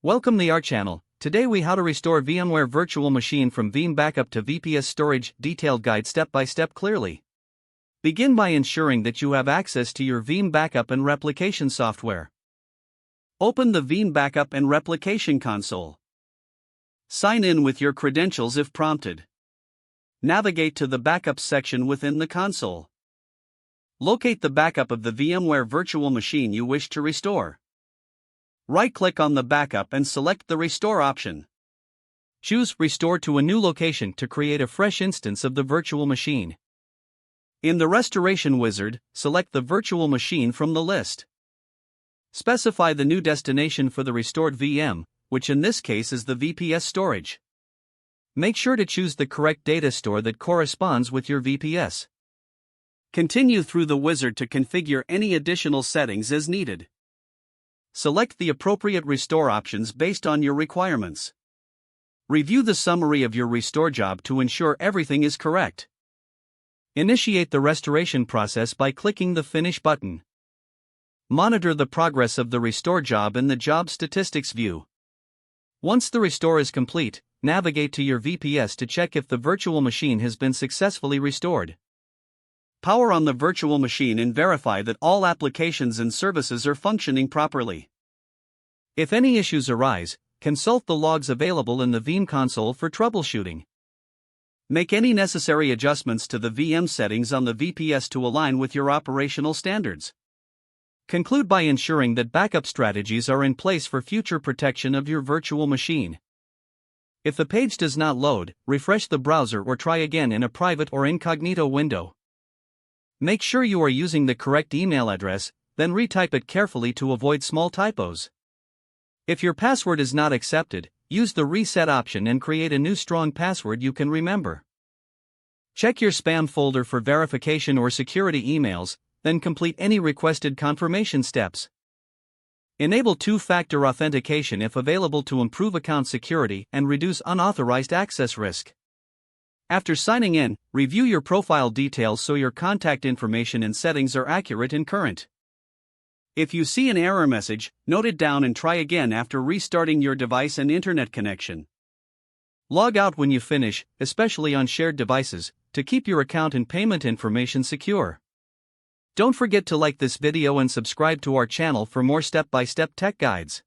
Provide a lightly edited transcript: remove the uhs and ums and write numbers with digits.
Welcome to our channel. Today we how to restore VMware virtual machine from Veeam backup to VPS storage. Detailed guide step by step clearly. Begin by ensuring that you have access to your Veeam backup and replication software. Open the Veeam backup and replication console. Sign in with your credentials if prompted. Navigate to the backup section within the console. Locate the backup of the VMware virtual machine you wish to restore. Right-click on the backup and select the Restore option. Choose Restore to a new location to create a fresh instance of the virtual machine. In the Restoration wizard, select the virtual machine from the list. Specify the new destination for the restored VM, which in this case is the VPS storage. Make sure to choose the correct data store that corresponds with your VPS. Continue through the wizard to configure any additional settings as needed. Select the appropriate restore options based on your requirements. Review the summary of your restore job to ensure everything is correct. Initiate the restoration process by clicking the Finish button. Monitor the progress of the restore job in the Job Statistics view. Once the restore is complete, navigate to your VPS to check if the virtual machine has been successfully restored. Power on the virtual machine and verify that all applications and services are functioning properly. If any issues arise, consult the logs available in the Veeam console for troubleshooting. Make any necessary adjustments to the VM settings on the VPS to align with your operational standards. Conclude by ensuring that backup strategies are in place for future protection of your virtual machine. If the page does not load, refresh the browser or try again in a private or incognito window. Make sure you are using the correct email address, then retype it carefully to avoid small typos. If your password is not accepted, use the reset option and create a new strong password you can remember. Check your spam folder for verification or security emails, then complete any requested confirmation steps. Enable two-factor authentication if available to improve account security and reduce unauthorized access risk. After signing in, review your profile details so your contact information and settings are accurate and current. If you see an error message, note it down and try again after restarting your device and internet connection. Log out when you finish, especially on shared devices, to keep your account and payment information secure. Don't forget to like this video and subscribe to our channel for more step-by-step tech guides.